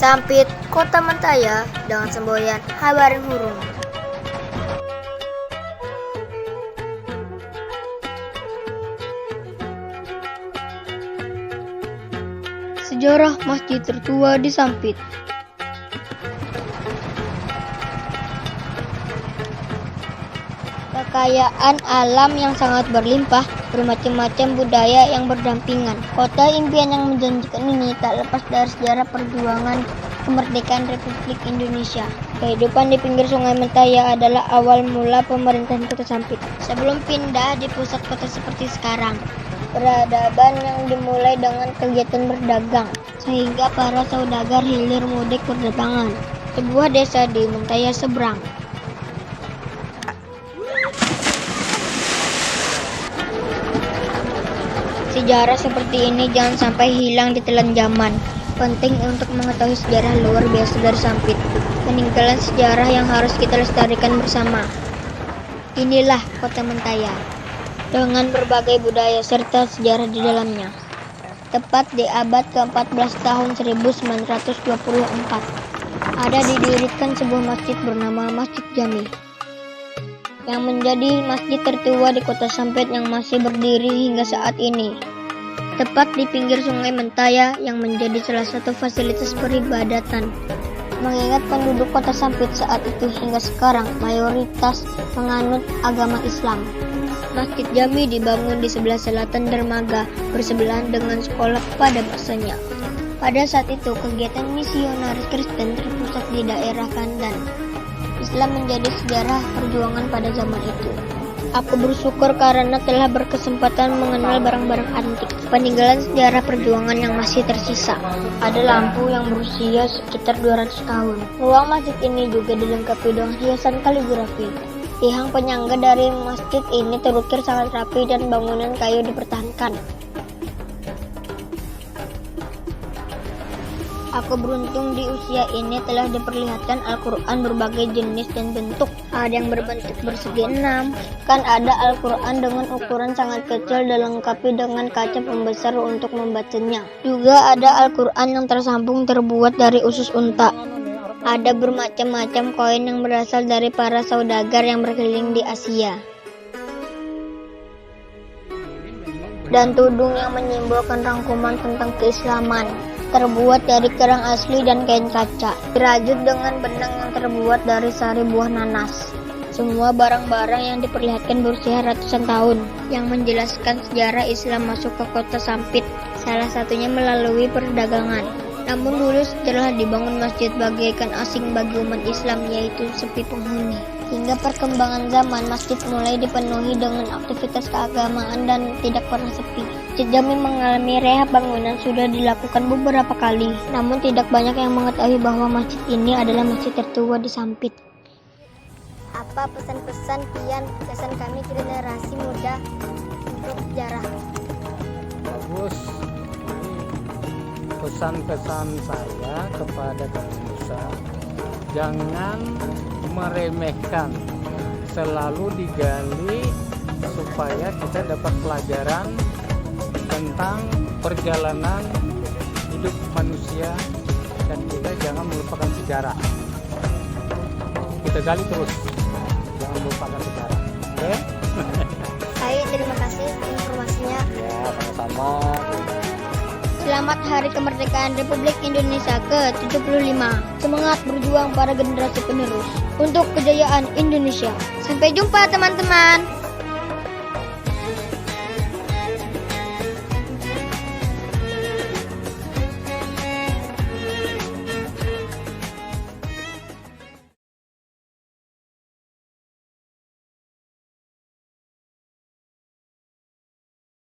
Sampit, Kota Mentaya dengan semboyan Habaring Hurung. Sejarah masjid tertua di Sampit. Kekayaan alam yang sangat berlimpah, bermacam-macam budaya yang berdampingan. Kota impian yang menjanjikan ini tak lepas dari sejarah perjuangan kemerdekaan Republik Indonesia. Kehidupan di pinggir Sungai Mentaya adalah awal mula pemerintahan Kota Sampit. Sebelum pindah di pusat kota seperti sekarang, peradaban yang dimulai dengan kegiatan berdagang, sehingga para saudagar hilir mudik berdatangan. Sebuah desa di Mentaya seberang. Sejarah seperti ini jangan sampai hilang ditelan zaman. Penting untuk mengetahui sejarah luar biasa dari Sampit. Peninggalan sejarah yang harus kita lestarikan bersama. Inilah Kota Mentaya, dengan berbagai budaya serta sejarah di dalamnya. Tepat di abad ke-14 tahun 1924, ada didirikan sebuah masjid bernama Masjid Jami, yang menjadi masjid tertua di Kota Sampit yang masih berdiri hingga saat ini. Tepat di pinggir Sungai Mentaya yang menjadi salah satu fasilitas peribadatan. Mengingat penduduk Kota Sampit saat itu hingga sekarang mayoritas menganut agama Islam. Masjid Jami dibangun di sebelah selatan dermaga bersebelahan dengan sekolah pada masanya. Pada saat itu kegiatan misionaris Kristen terpusat di daerah Kandan. Islam menjadi sejarah perjuangan pada zaman itu. Aku bersyukur karena telah berkesempatan mengenal barang-barang antik, peninggalan sejarah perjuangan yang masih tersisa. Ada lampu yang berusia sekitar 200 tahun. Ruang masjid ini juga dilengkapi dengan hiasan kaligrafi. Tiang penyangga dari masjid ini terukir sangat rapi dan bangunan kayu dipertahankan. Aku beruntung di usia ini telah diperlihatkan Al-Quran berbagai jenis dan bentuk. Ada yang berbentuk persegi 6, kan ada Al-Quran dengan ukuran sangat kecil dan lengkapi dengan kaca pembesar untuk membacanya. Juga ada Al-Quran yang tersambung terbuat dari usus unta. Ada bermacam-macam koin yang berasal dari para saudagar yang berkeliling di Asia. Dan tudung yang menyimbolkan rangkuman tentang keislaman, terbuat dari kerang asli dan kain kaca, dirajut dengan benang yang terbuat dari sari buah nanas. Semua barang-barang yang diperlihatkan berusia ratusan tahun, yang menjelaskan sejarah Islam masuk ke Kota Sampit, salah satunya melalui perdagangan. Namun dulu setelah dibangun masjid bagaikan asing bagi umat Islam, yaitu sepi penghuni. Hingga perkembangan zaman, masjid mulai dipenuhi dengan aktivitas keagamaan dan tidak pernah sepi. Masjid Jami mengalami rehab bangunan sudah dilakukan beberapa kali, namun tidak banyak yang mengetahui bahwa masjid ini adalah masjid tertua di Sampit. Apa pesan-pesan Pian, pesan kami generasi muda untuk sejarah? Bagus. Pesan-pesan saya kepada kaum muda, jangan meremehkan, selalu digali supaya kita dapat pelajaran tentang perjalanan hidup manusia, dan kita jangan melupakan sejarah. Kita gali terus, jangan melupakan sejarah. Oke? Baik, terima kasih informasinya. Ya, sama-sama. Selamat Hari Kemerdekaan Republik Indonesia ke-75. Semangat berjuang para generasi penerus untuk kejayaan Indonesia. Sampai jumpa teman-teman.